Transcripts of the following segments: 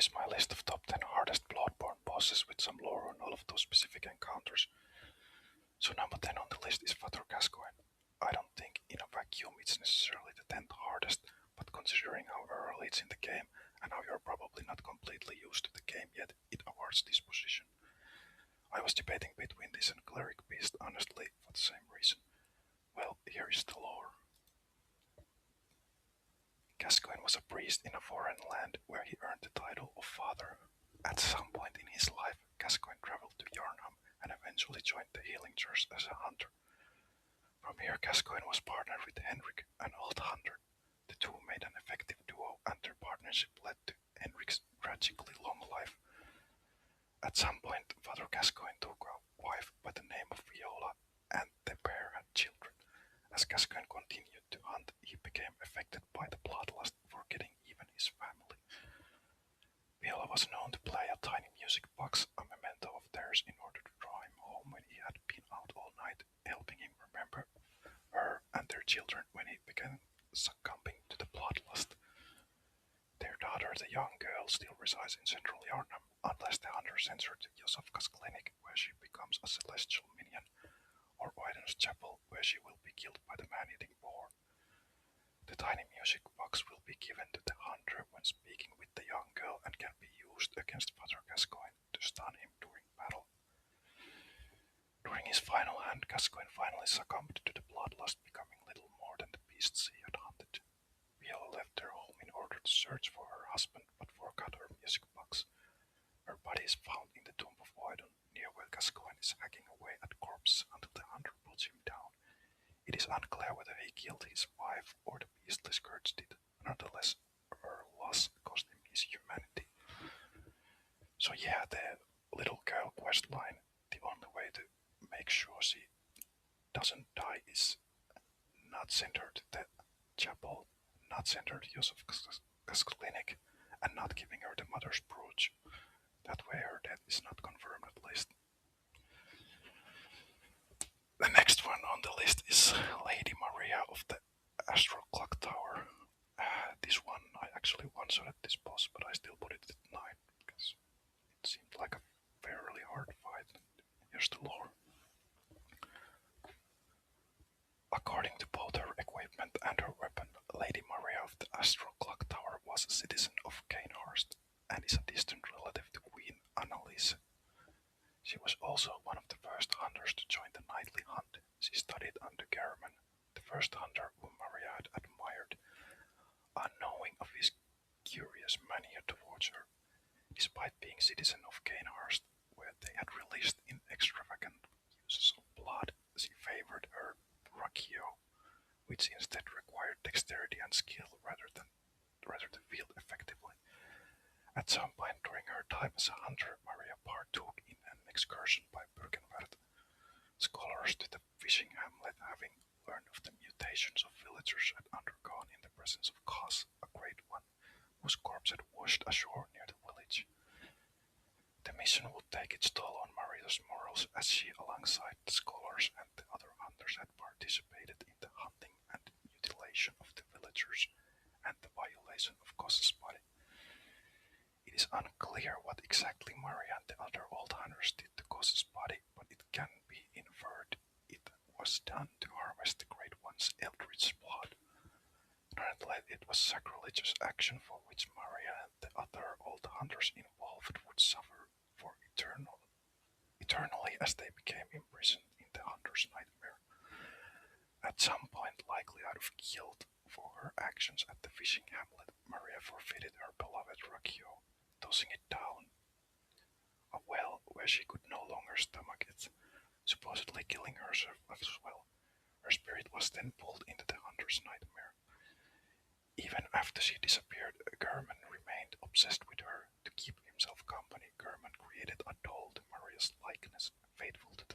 is my list of top 10 hardest Bloodborne bosses with some lore on all of those specific encounters. So number 10 on the list is Father Gascoigne. I don't think in a vacuum it's necessarily the 10th hardest, but considering how early it's in the game and how you're probably not completely used to the game yet, it awards this position. I was debating between this and Cleric Beast honestly for the same reason. Well, here is the lore. Gascoigne was a priest in a foreign land where he earned the title of Father. At some point in his life, Gascoigne traveled to Yarnham and eventually joined the Healing Church as a hunter. From here, Gascoigne was partnered with Henrik, an old hunter. The two made an effective duo, and their partnership led to Henrik's tragically long life. At some point, Father Gascoigne took a wife by the name of Viola, and the pair had children. As Gascoigne continued to hunt, he became affected by the bloodlust, forgetting even his family. Viola was known to play a tiny music box, a memento of theirs, in order to draw him home when he had been out all night, helping him remember her and their children when he began succumbing to the bloodlust. Their daughter, the young girl, still resides in central Yarnham, unless the hunter sends her to Yosefka's clinic, where she becomes a celestial minion, or Wyden's chapel, where she will be killed by the man-eating boar. The tiny music box will be given to the hunter when speaking with the young girl and can be used against Father Gascoigne to stun him during battle. During his final hand, Gascoigne finally succumbed to the bloodlust, becoming little more than the beasts he had hunted. Viola left their home in order to search for her husband, but forgot her music box. Her body is found in the tomb of Wyden, near where Gascoigne is hacking away at corpses until the hunter puts him down. It is unclear whether he killed his wife or the beastly scourge did. Nonetheless, her loss cost him his humanity. So yeah, the little girl quest line, the only way to make sure she doesn't die is not send her to the chapel, not send her to Yosefka's clinic, and not giving her the mother's brooch. That way her death is not confirmed at least. The next one on the list is Lady Maria of the Astral Clock Tower. This one I actually one-shot at this boss, but I still put it at 9 because it seemed like a fairly hard fight. Here's the lore. According to both her equipment and her weapon, Lady Maria of the Astral Clock Tower was a citizen of Cainhurst and is a distant relative to Queen Annalise. She was also one of the first hunters to join the nightly hunt. She studied under Gehrman, the first hunter whom Maria had admired, unknowing of his curious mania towards her. Despite being citizen of Cainhurst, where they had released in extravagant uses of blood, she favored her brachio, which instead required dexterity and skill rather to wield effectively. At some point during her time as a hunter, Maria partook in an excursion by Birkenwerd. Scholars to the fishing hamlet, having learned of the mutations of villagers, had undergone in the presence of Kas, a great one, whose corpse had washed ashore near the village. The mission would take its toll on Maria's morals, as she, alongside the scholars and the other hunters, had participated in the hunting and mutilation of the villagers and the violation of Kas's body. It is unclear what exactly Maria and the other old hunters did to Kas's body, but it can be inferred it was done to harvest the Great One's eldritch blood. Nonetheless, it was sacrilegious action for which Maria and the other old hunters involved would suffer for eternally as they became imprisoned in the hunter's nightmare. At some point, likely out of guilt for her actions at the fishing hamlet, Maria forfeited her beloved Rakio, tossing it down a well where she could no longer stomach it, supposedly killing herself as well. Her spirit was then pulled into the hunter's nightmare. Even after she disappeared, Gehrman remained obsessed with her. To keep himself company, Gehrman created a doll to Maria's likeness, faithful to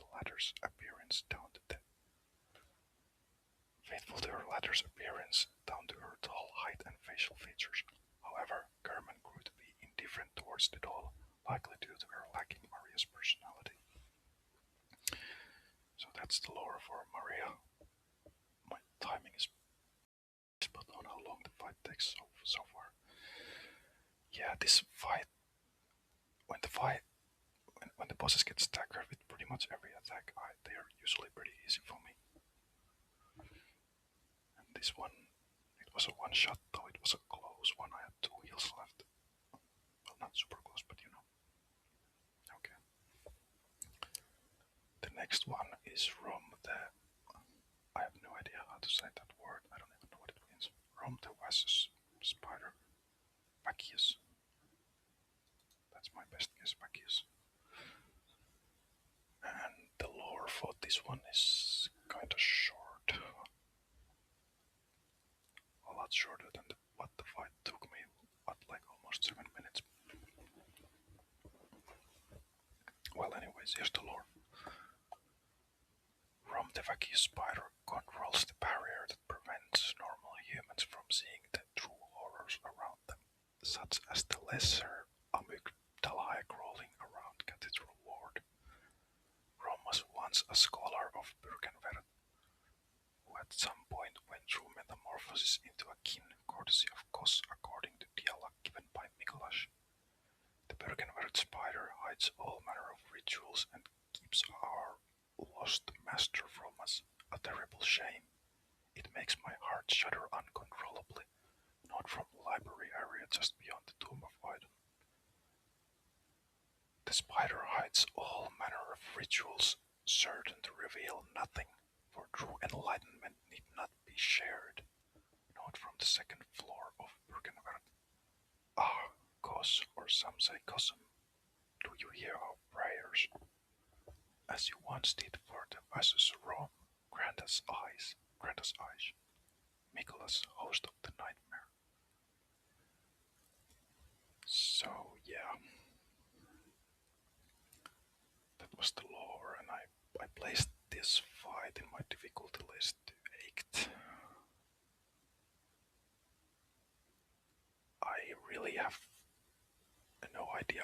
her latter's appearance down to her tall height and facial features. However, Gehrman grew to be indifferent towards the doll, likely due to her lacking Maria's personality. So that's the lore for Maria. My timing is spot on how long the fight takes so far. Yeah, this fight when the fight when the bosses get staggered with pretty much every attack, they are usually pretty easy for me. And this one, it was a one shot, though it was a close one. I had 2 heals left. Well, not super close, but you know. Okay. The next one is from the. I have no idea how to say that word. I don't even know what it means. From the Vassus spider. Vacius. That's my best guess, Vacius. And the lore for this one is kinda short. A lot shorter than what the fight took me, but like almost 7 minutes. Well, anyways, here's the lore. Romtevaki spider controls the barrier that prevents normal humans from seeing the true horrors around them, such as the lesser amygdalae crawling around Cathedral Ward. Rom was once a scholar of Bürgenwerth, who at some point went through metamorphosis into a kin courtesy of Kos according to dialogue given by Mikolash. The Bürgenwerth spider hides all manner of rituals and keeps our lost master from us, a terrible shame. It makes my heart shudder uncontrollably, not from the library area just beyond the Tomb of Idun. The spider hides all manner of rituals, certain to reveal nothing, for true enlightenment need not be shared. Note from the second floor of Bürgenwerth. Ah, Kos, or some say Kosum, do you hear our prayers? As you once did for the Vassus Rome, grant us eyes, Nicholas, host of the nightmare. So, yeah, that was the lore, and I placed this fight in my difficulty list to 8. I really have no idea.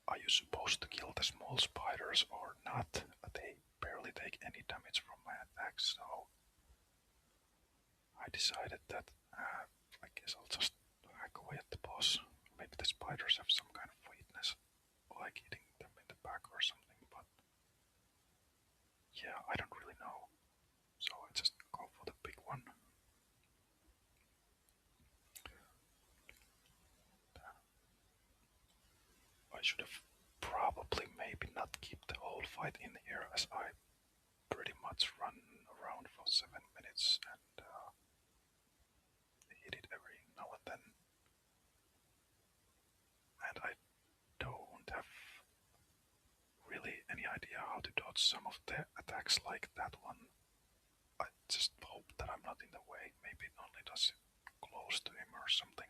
Are you supposed to kill the small spiders or not? They barely take any damage from my attacks, so I decided that I guess I'll just hack away at the boss. Maybe the spiders have some kind of weakness, like hitting them in the back or something, but yeah, I don't really know. So I just go for the big one. I should have probably maybe not keep the whole fight in here, as I pretty much run around for 7 minutes and hit it every now and then. And I don't have really any idea how to dodge some of the attacks like that one. I just hope that I'm not in the way. Maybe it only does it close to him or something.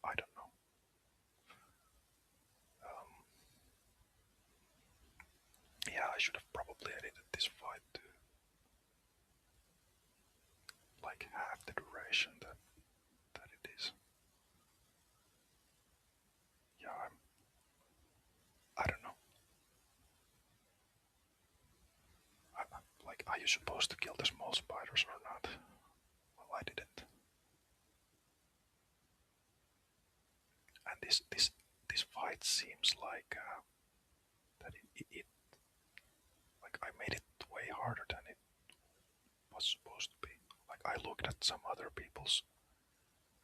I don't know. Yeah, I should have probably edited this fight to like half the duration that it is. Yeah, I don't know. Like, are you supposed to kill the small spiders or not? Well, I didn't. And this fight seems like that it like I made it way harder than it was supposed to be. Like I looked at some other people's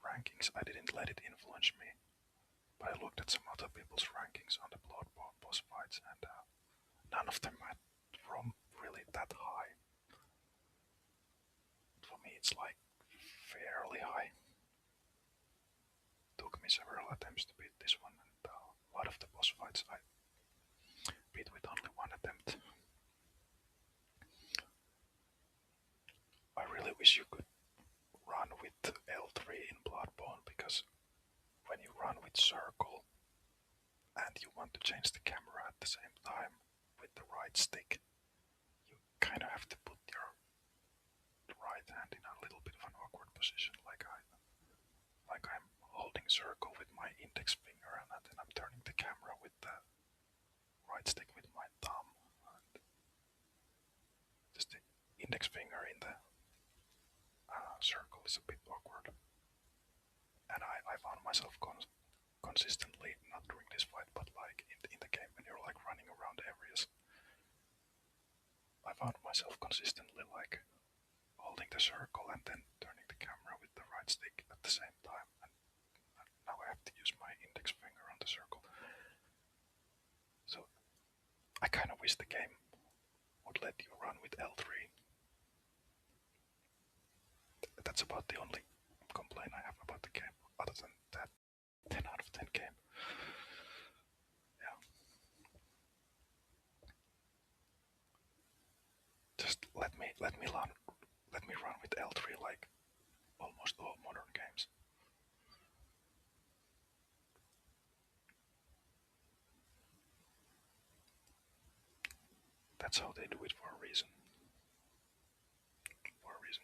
rankings. I didn't let it influence me, but I looked at some other people's rankings on the Bloodborne boss fights, and none of them had from really that high. For me, it's like fairly high. Took me several attempts to beat this one, and a lot of the boss fights I beat with only one attempt. I really wish you could run with L3 in Bloodborne, because when you run with circle and you want to change the camera at the same time with the right stick, you kind of have to put your right hand in a little bit of an awkward position, like I'm holding circle with my index finger, and then I'm turning the camera with the right stick with my thumb. And just the index finger in the circle is a bit awkward. And I found myself consistently, not during this fight, but like in the game when you're like running around areas. I found myself consistently like holding the circle and then turning the camera with the right stick at the same time. And now I have to use my index finger on the circle. So I kind of wish the game would let you run with L3. That's about the only complaint I have about the game. Other than that, 10 out of 10 game. Yeah. Just let me run with L3 like almost all modern games. That's how they do it for a reason. For a reason.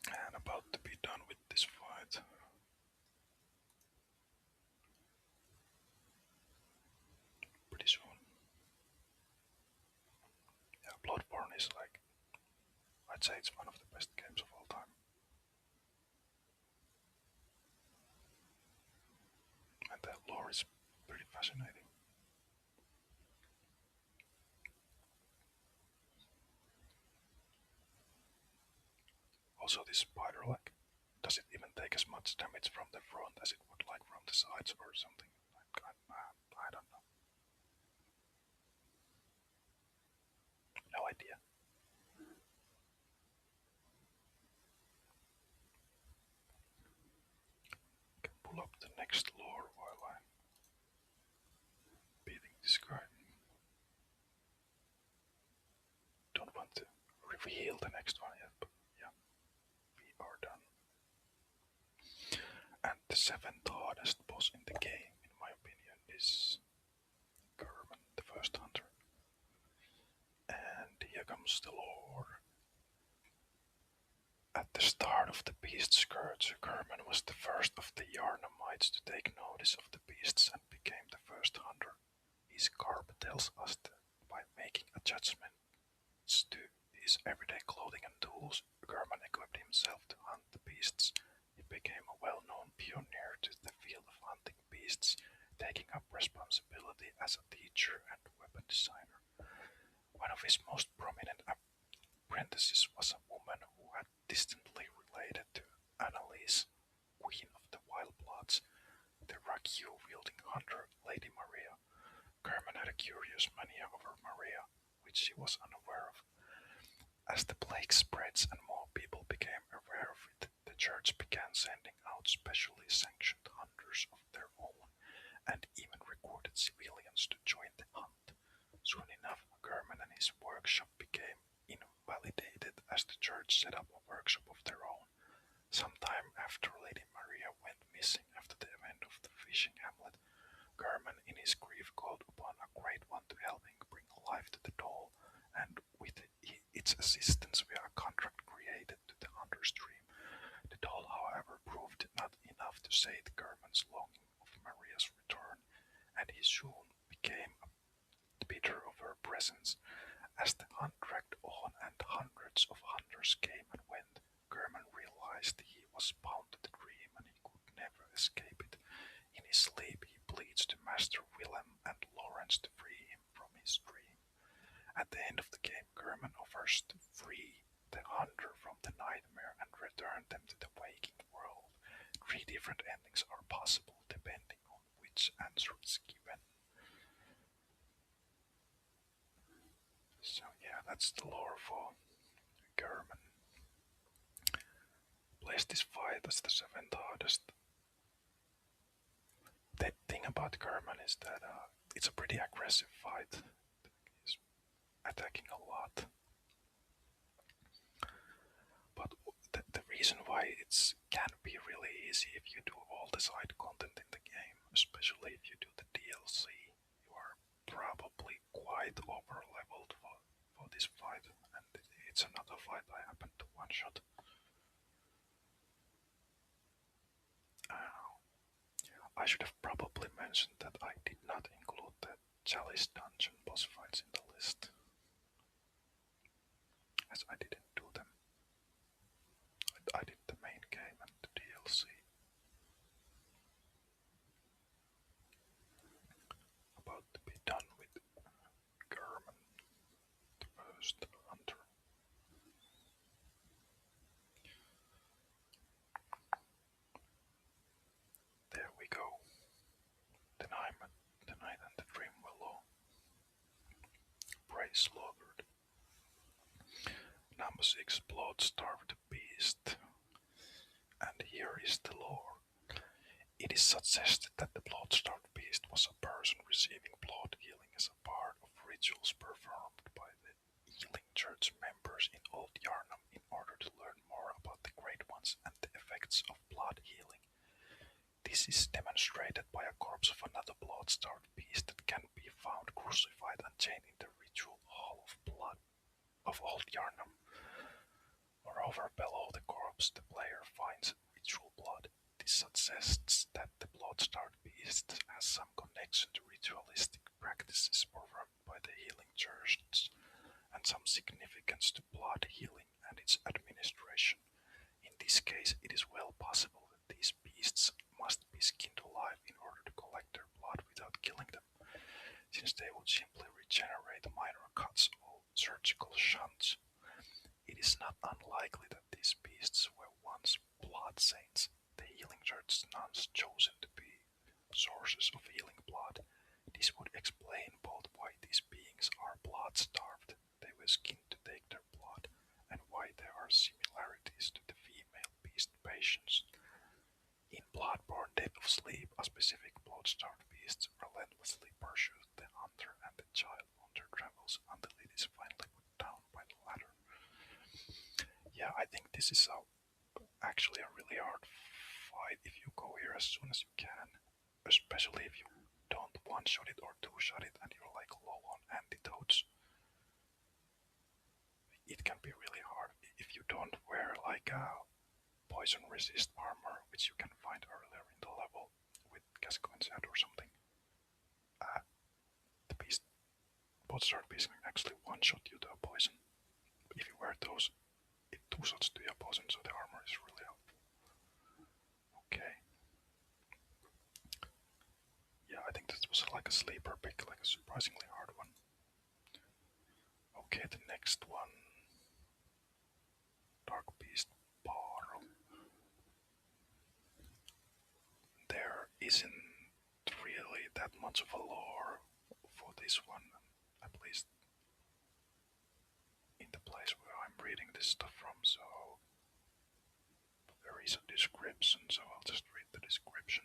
And about to be done with this fight. Pretty soon. Yeah, Bloodborne is like, I'd say it's one of the best games of all time. And the lore is pretty fascinating. Also, this spider, like, does it even take as much damage from the front as it would like from the sides or something? Like, I don't know. No idea. Can pull up the next lore while I'm beating this guy. Don't want to reveal the next one yet, but yeah, we are done. And the seventh hardest boss in the game, in my opinion, is German, the first hunter. And here comes the lore. At the start of the beast's scourge, German was the first of the Yarnamites to take notice of the beasts and became the first hunter. His garb tells us that by making adjustments to his everyday clothing and tools, German equipped himself to hunt the beasts. He became a well-known pioneer to the field of hunting beasts, taking up responsibility as a teacher and weapon designer. One of his most prominent apprentices was a woman who had distantly related to Annalise, Queen of the Wildbloods, the ragu-wielding hunter Lady Maria. German had a curious mania over Maria, which she was unaware of. As the plague spreads and more people became aware of it, the church began sending out specially sanctioned hunters of their own, and even recruited civilians to join the hunt. Soon enough, German and his workshop became invalidated as the church set up a workshop of their own. Sometime after Lady Maria went missing after the event of the fishing hamlet, German in his grief called upon a great one to help him bring life to the doll, and with its assistance a contract created to the hunter's dream. The doll, however, proved not enough to sate German's longing of Maria's return, and he soon became bitter of her presence. As the hunt dragged on and hundreds of hunters came and went, German realized he was bound to the dream and he could never escape it. In his sleep he pleads to Master Willem and Lawrence to free him from his dream. At the end of the game, German offers to free the hunter from the nightmare and return them to the waking world. 3 different endings are possible depending on which answer is given. So yeah, that's the lore for German. Placed this fight as the 7th hardest. The thing about German is that it's a pretty aggressive fight. He's attacking a lot. But the reason why it can be really easy if you do all the side content in the game, especially if you do the DLC, you are probably quite over leveled for this fight, and it's another fight I happen to one-shot. I should have probably mentioned that I did not include the Chalice Dungeon boss fights in the list, as I didn't do them. I did the main game and the DLC. 6 blood-starved beast. And here is the lore. It is suggested that the blood-starved beast was a person receiving blood healing as a part of rituals performed by the healing church members in Old Yarnum in order to learn more about the Great Ones and the effects of blood healing. This is demonstrated by a corpse of another blood-starved beast that can be found crucified and chained in the ritual hall of blood of Old Yarnum. Moreover, below the corpse, the player finds ritual blood. This suggests that the blood-starved beast has some connection to ritualistic practices performed by the healing churches and some significance to blood healing and its administration. In this case, it is well possible that these beasts must be skinned alive in order to collect their blood without killing them, since they would simply regenerate minor cuts or surgical shunts. It is not unlikely that these beasts were once blood saints, the healing church's nuns chosen to be sources of healing blood. This would explain both why these beings are blood-starved, they were skinned to take their blood, and why there are similarities to the female beast patients. In Bloodborne Death of Sleep, a specific blood-starved beast relentlessly pursues the hunter and the child on their travels until it is finally put down by the latter. Yeah, I think this is actually a really hard fight if you go here as soon as you can, especially if you don't one-shot it or two-shot it and you're like low on antidotes. It can be really hard if you don't wear like a poison resist armor, which you can find earlier in the level with Gascoigne's head or something. The beast, both start beast can actually one-shot you to a poison. If you wear those, it two shots to your poison, so the armor is really helpful. Okay. Yeah, I think this was like a sleeper pick, like a surprisingly hard one. Okay, the next one. Dark Beast Bar. There isn't really that much of a lore for this one, at least in the place where I'm reading this stuff from, so there is a description, so I'll just read the description.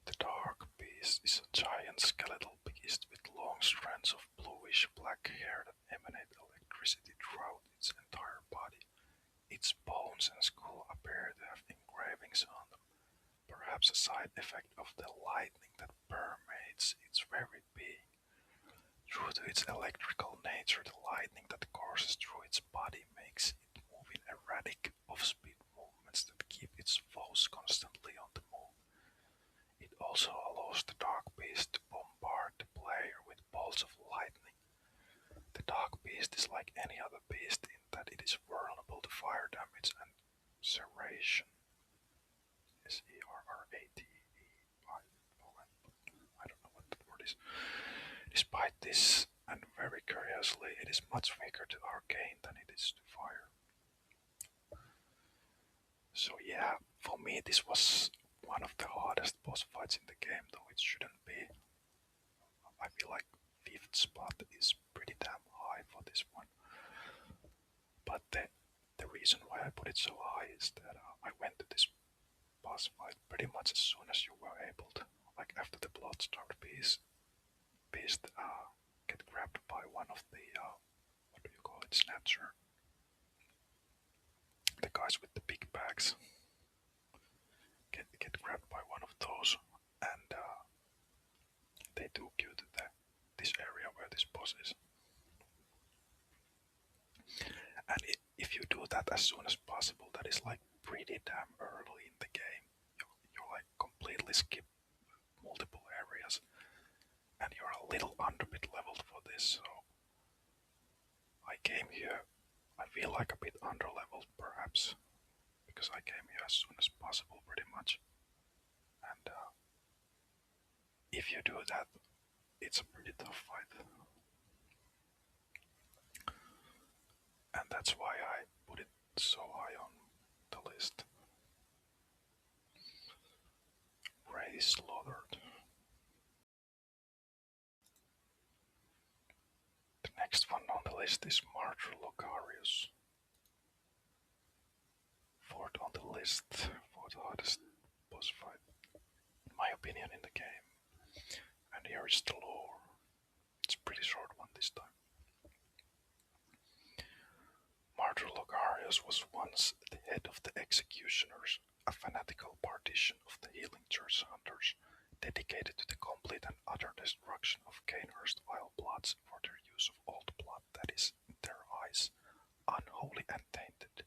The Dark Beast is a giant skeletal beast with long strands of bluish black hair that emanate electricity throughout its entire body. Its bones and skull appear to have engravings on them, perhaps a side effect of the lightning that permeates its very being. Due to its electrical nature, the lightning that courses through its body makes it move in erratic, off-speed movements that keep its foes constantly on the move. It also allows the Dark Beast to bombard the player with bolts of lightning. The Dark Beast is like any other beast in that it is vulnerable to fire damage and serration. Serrateon. I don't know what the word is. Despite this, and very curiously, it is much weaker to arcane than it is to fire. So yeah, for me this was one of the hardest boss fights in the game, though it shouldn't be. I feel like 5th spot is pretty damn high for this one. But the reason why I put it so high is that I went to this boss fight pretty much as soon as you were able to. Like after the Blood-starved beast get grabbed by one of the, what do you call it, snatcher. The guys with the big bags get grabbed by one of those, and they took you to this area where this boss is. And if you do that as soon as possible, that is like pretty damn early in the game. You like completely skip multiple areas, and you're a little underbit leveled for this. So I came here. I feel like a bit underleveled, perhaps, because I came here as soon as possible, pretty much. And if you do that, it's a pretty tough fight. And that's why I put it so high on the list. Ray slaughtered. The next one on the list is Martyr Logarius. Fourth on the list, fourth hardest boss fight, in my opinion, in the game. And here is the lore. It's a pretty short one this time. Martyr Logarius was once the head of the Executioners, a fanatical partition of the Healing Church Hunters, dedicated to the complete and utter destruction of Cainhurst vile bloods for their use of old blood that is, in their eyes, unholy and tainted.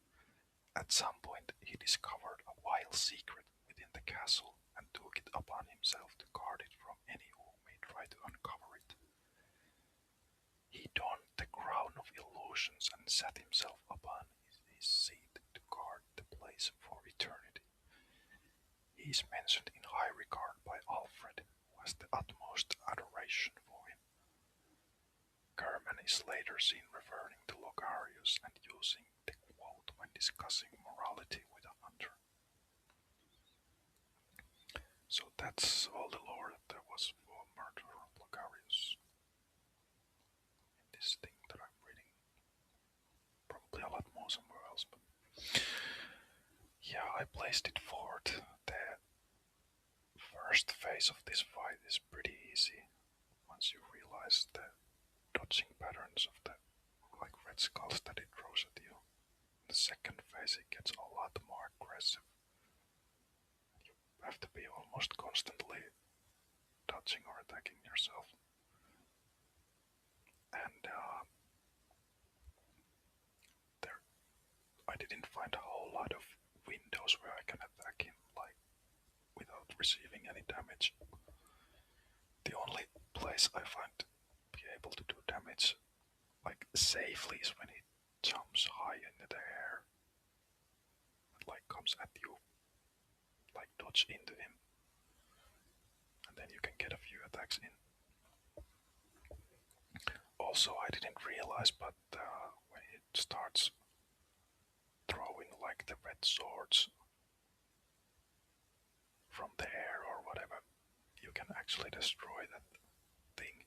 At some point he discovered a vile secret within the castle and took it upon himself to guard it from any who may try to uncover it. He donned the crown of illusions and sat himself upon his seat to guard the place for eternity. He is mentioned in high regard by Alfred, who has the utmost adoration for him. Kerman is later seen referring to Logarius and using the quote when discussing morality with a hunter. So that's all the lore that there was for Murder of Logarius. In this thing that I'm reading. Probably a lot more somewhere else, but yeah, I placed it fourth. The first phase of this fight is pretty easy once you realize the dodging patterns of the red skulls that it throws at you. The second phase it gets a lot more aggressive. You have to be almost constantly dodging or attacking yourself. And there, I didn't find a whole lot of windows where I can attack him without receiving any damage. The only place I find to be able to do damage safely is when he jumps high into the air and comes at you, dodge into him, and then you can get a few attacks in. Also, I didn't realize, but when it starts throwing the red swords from the air or whatever, you can actually destroy that thing,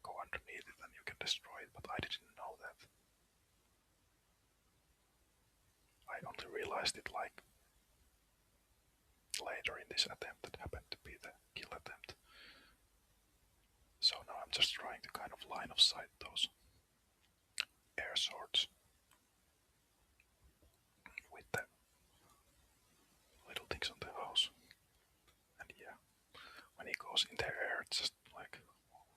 go underneath it and you can destroy it, but I didn't know that. I only realized it later in this attempt that happened to be the kill attempt. So now I'm just trying to kind of line of sight those air swords with the little things on the house. And yeah, when he goes in the air, it's just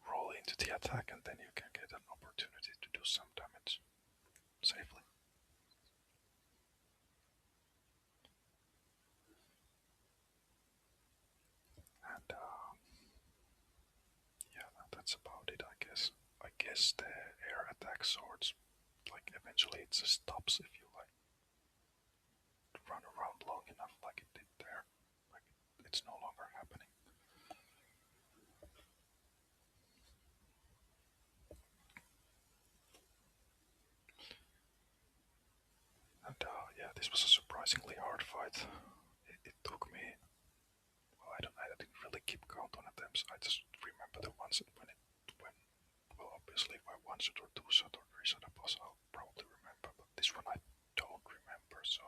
roll into the attack and then you can get an opportunity to do some damage safely. And yeah, that's about it, I guess. I guess the air attack swords, eventually it just stops if you run around long enough like it did there. It's no longer happening. And yeah, this was a surprisingly hard fight. It took me, well, I didn't really keep count on attempts. I just remember the ones that well, obviously if I one shot or two shot or three shot a boss, I'll probably remember, but this one I don't remember, so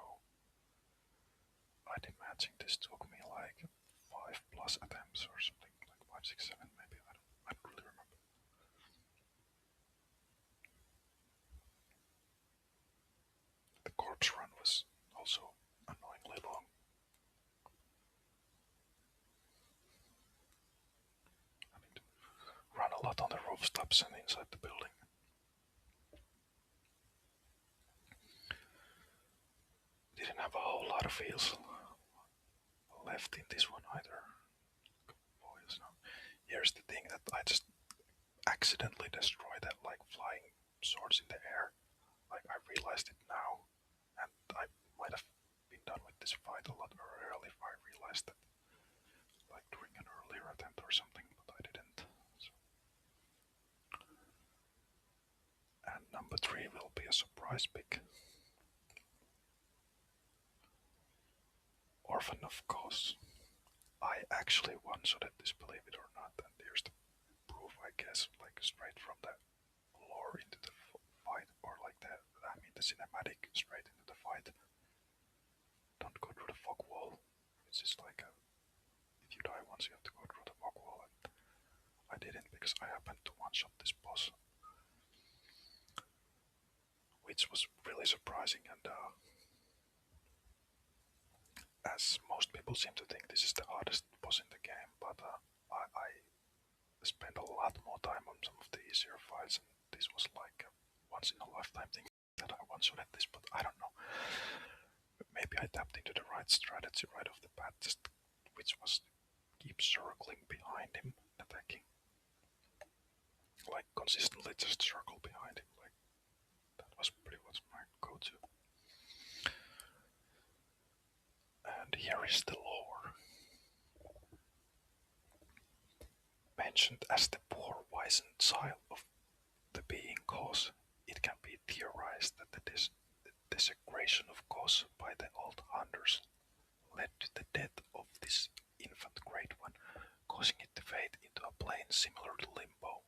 I'd imagine this took me 5+ attempts or something, 5, 6, 7 maybe, I don't really remember. The corpse run was also annoyingly long. Having to run a lot on the rooftops and inside the building. Didn't have a whole lot of heals left in this one either. Boys, no. Here's the thing that I just accidentally destroyed that flying swords in the air. I realized it now, and I might have been done with this fight a lot earlier if I realized that during an earlier attempt or something, but I didn't. So. And number 3 will be a surprise pick. Orphan of Cause. I actually one-shotted this, believe it or not, and here's the proof, I guess, straight from the lore into the fight. the cinematic straight into the fight. Don't go through the fog wall. It's just like if you die once, you have to go through the fog wall. And I didn't because I happened to one-shot this boss, which was really surprising. And as most people seem to think, this is the hardest boss in the game, but I spent a lot more time on some of the easier fights, and this was like a once in a lifetime thing that I once shot at this. But I don't know. Maybe I tapped into the right strategy right off the bat, just which was keep circling behind him, attacking, like consistently just circle behind him. Like that was pretty much my go-to. And here is the lore. Mentioned as the poor wizened child of the being cause, it can be theorized that the desecration of cause by the old hunters led to the death of this infant great one, causing it to fade into a plane similar to limbo.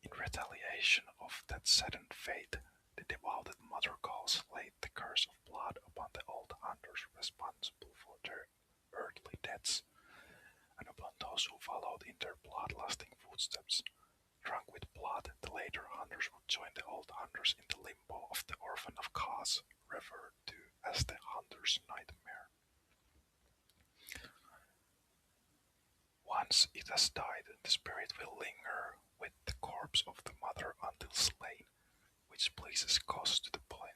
In retaliation of that saddened fate, the devoted mother gods laid the curse of blood upon the old hunters responsible for their earthly deaths, and upon those who followed in their bloodlusting footsteps. Drunk with blood, the later hunters would join the old hunters in the limbo of the orphan of Kaz, referred to as the hunter's nightmare. Once it has died, the spirit will linger with the corpse of the mother until slain, which pleases Kaz to the point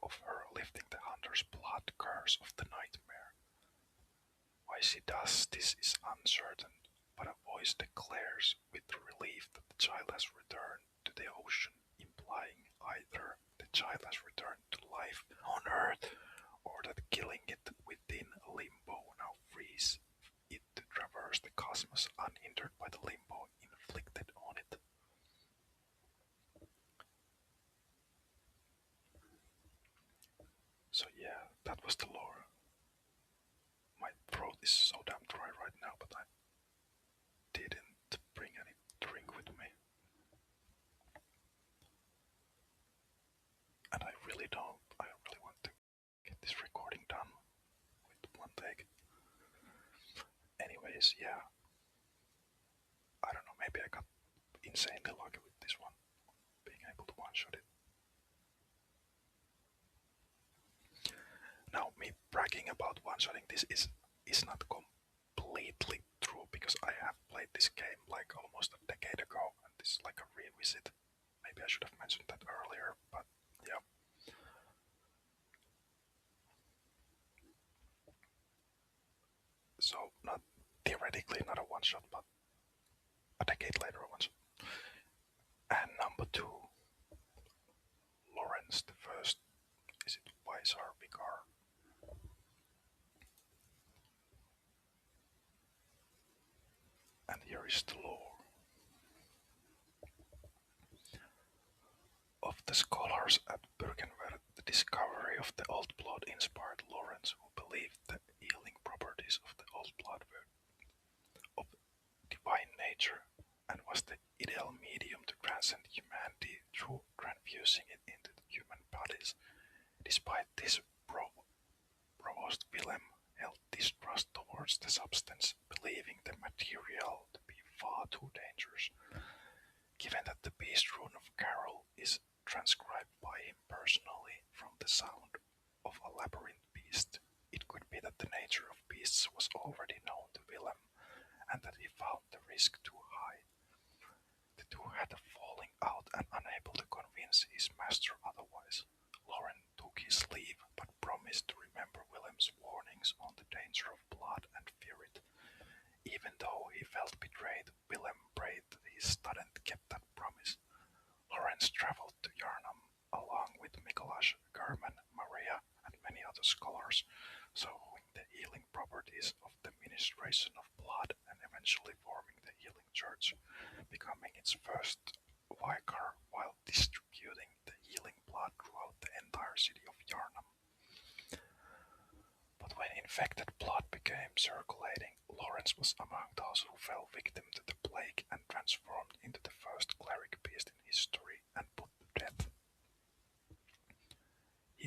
of her lifting the hunter's blood curse of the nightmare. Why she does this is uncertain, but a voice declares with relief that the child has returned to the ocean, implying either the child has returned to life on Earth, or that killing it within limbo now frees it to traverse the cosmos unhindered by the limbo inflicted on it. So yeah, that was the lore. My throat is so damn dry right now, but I didn't bring any drink with me. And I really want to get this recording done with one take. Anyways, yeah. I don't know, maybe I got insanely lucky with this one, being able to one-shot it. Now, me bragging about one-shotting this is not completely true, because I have played this game like almost a decade ago, and this is like a revisit. Maybe I should have mentioned that earlier, but yeah. So, not theoretically not a one-shot, but a decade later a one-shot. And number 2, Lawrence the First. Is it Vicar Vicar? And here is the lore. Of the scholars at Bergenwerth, the discovery of the old blood inspired Lawrence, who believed the healing properties of the old blood were of divine nature, and was the ideal medium to transcend humanity through transfusing it into human bodies. Despite this, Provost Willem held distrust towards the substance, believing the material to be far too dangerous. Given that the beast rune of Carol is transcribed by him personally from the sound of a labyrinth beast, it could be that the nature of beasts was already known to Willem, and that he found the risk too high. The two had a falling out, and unable to convince his master otherwise, Lauren took his leave, but promised to remember Willem's warnings on the danger of blood and fear it. Even though he felt betrayed, Willem prayed that his student kept that promise. Lawrence travelled to Yarnam along with Mikolash, German, Maria, and many other scholars, sowing the healing properties of the ministration of blood and eventually forming the Healing Church, becoming its first vicar while distributing the healing blood throughout the entire city of Yarnam. But when infected blood became circulating, Lawrence was among those who fell victim to the plague and transformed into the first cleric beast in history and put to death.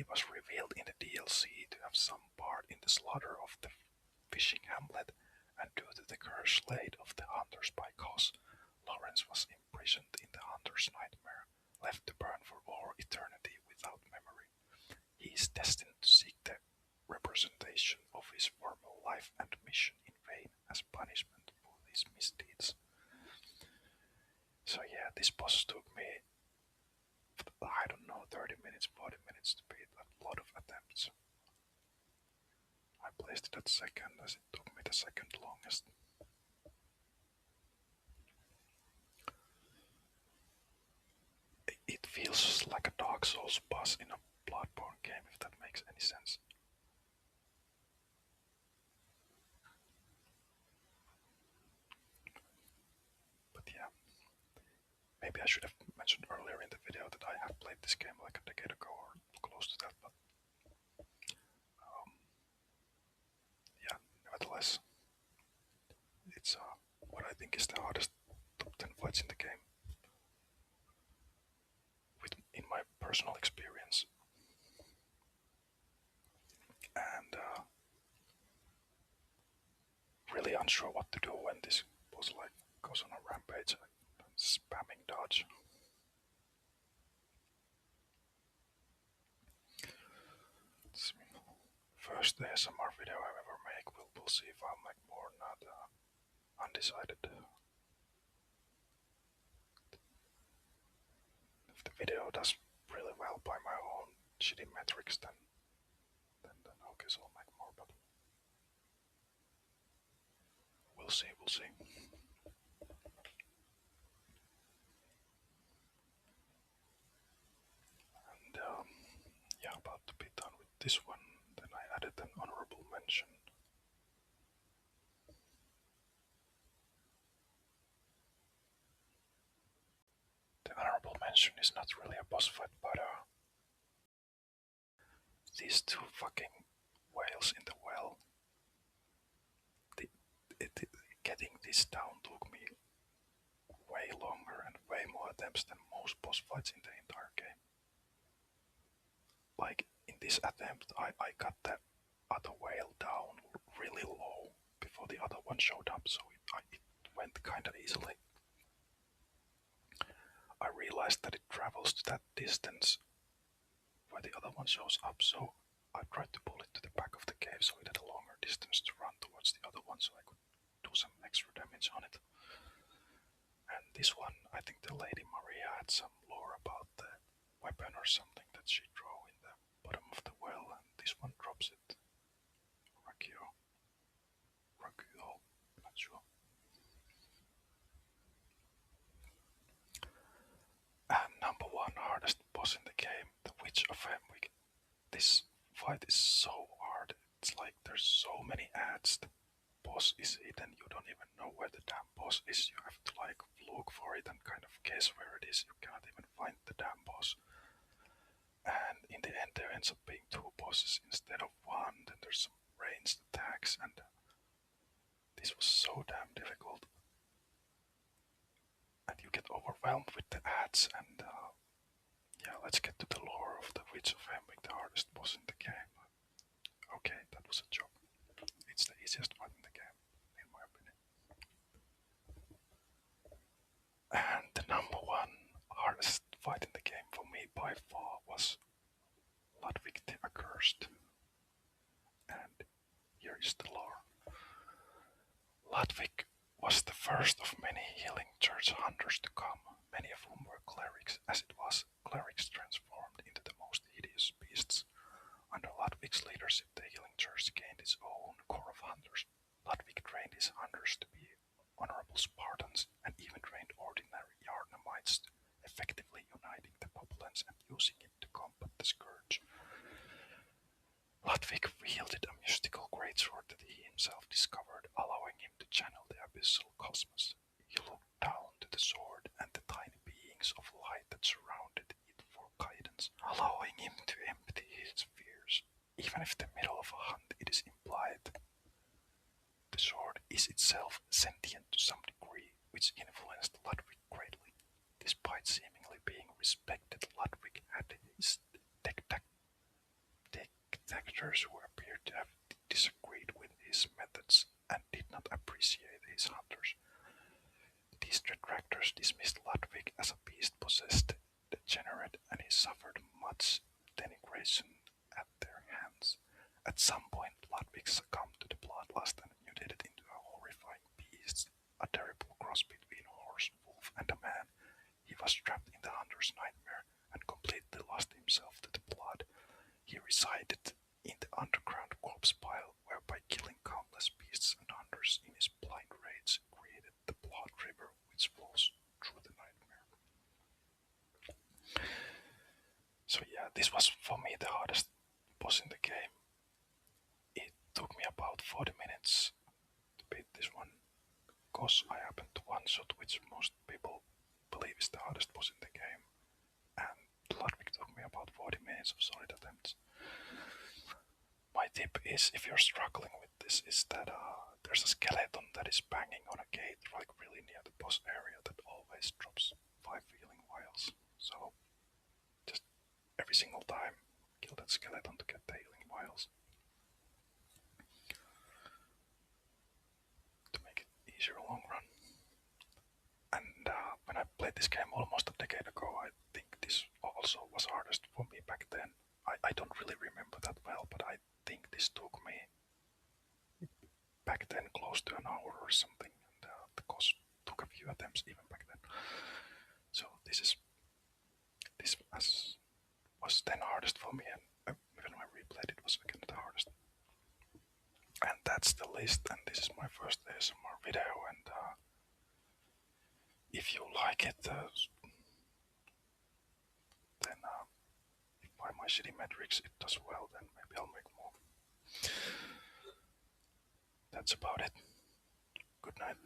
He was revealed in the DLC to have some part in the slaughter of the fishing hamlet, and due to the curse laid of the hunters by Cos, Lawrence was imprisoned in the hunter's nightmare, left to burn for all eternity without memory. He is destined to seek the representation of his former life and mission in vain as punishment for his misdeeds. So yeah, this boss took me, I don't know, 30 minutes, 40 minutes to beat, a lot of attempts. I placed it at second as it took me the second longest. It feels like a Dark Souls boss in a Bloodborne game, if that makes any sense. But yeah, maybe I should have mentioned earlier in the video that I have played this game like a decade ago or close to that, but yeah, nevertheless, it's what I think is the hardest top 10 fights in the game, in my personal experience. And really unsure what to do when this boss like goes on a rampage and spamming dodge. It's first ASMR video I ever make. We'll see if I'll make more or not. Undecided. If the video does really well by my own shitty metrics, then I guess I'll make more. But we'll see. We'll see. And yeah, about to be done with this one. Then I added an honorable mention. The honorable mention is not really a boss fight, but these two fucking whales in the well. Getting this down took me way longer and way more attempts than most boss fights in the entire game. Like, in this attempt, I got the other whale down really low before the other one showed up, so it went kinda easily. I realized that it travels to that distance where the other one shows up, so I tried to pull it to the back of the cave so it had a longer distance to run towards the other one so I could do some extra damage on it. And this one, I think the Lady Maria had some lore about the weapon or something that she drew in the bottom of the well, and this one drops it. Rakuo, not sure. And number one hardest boss in the game, the Witch of Hemwick. This fight is so hard. It's like there's so many ads. The boss is hidden. You don't even know where the damn boss is. You have to like look for it and kind of guess where it is. You cannot even find the damn boss. And in the end, there ends up being two bosses instead of one. Then there's some ranged attacks, and this was so damn difficult. And you get overwhelmed with the ads, and yeah, let's get to the lore of the Witch of Hemwick, the hardest boss in the game. Okay, that was a joke. It's the easiest fight in the game, in my opinion. And the number one hardest fight in the game for me by far was Ludwig the Accursed. And here is the lore. Ludwig was the first of many healing church hunters to come, many of whom were clerics, as it was clerics transformed into the most hideous beasts. Under Ludwig's leadership, the healing church gained its own corps of hunters. Ludwig trained his hunters to be honorable Spartans and even trained ordinary Yarnamites, effectively uniting the populace and using it to combat the scourge. Ludwig wielded a mystical greatsword that he himself discovered, allowing him to channel the abyssal cosmos. He looked down to the sword and the tiny beings of light that surrounded it for guidance, allowing him to empty his fears. Even if in the middle of a hunt it is implied, the sword is itself sentient to some degree, which influenced Ludwig greatly. Despite seemingly being respected, Ludwig had his blood's denigration at their hands. At some point, Ludwig succumbed to the bloodlust and mutated into a horrifying beast, a terrible cross between a horse, wolf, and a man. He was trapped in the hunter's nightmare and completely lost himself to the blood. He resided in the underground corpse pile, where by killing countless beasts and hunters in his blind rage created the blood river which flows through the nightmare. So yeah, this was for me the hardest boss in the game. It took me about 40 minutes to beat this one, because I happened to one shot which most people believe is the hardest boss in the game, and Ludwig took me about 40 minutes of solid attempts. My tip is, if you're struggling with this, is that there's a skeleton that is banging on a gate like really near the boss area that always drops 5 healing vials. So just every single time kill that skeleton to get the healing vials. To make it easier long run. And when I played this game almost a decade ago, I think this also was hardest for me back then. I don't really remember that well, but I think this took me back then close to an hour or something, and the course took a few attempts even back then. So this was then hardest for me, and even when I replayed it was again the hardest. And that's the list, and this is my first ASMR video, and if you like it, then if by my shitty metrics it does well, then maybe I'll make more. That's about it. Good night.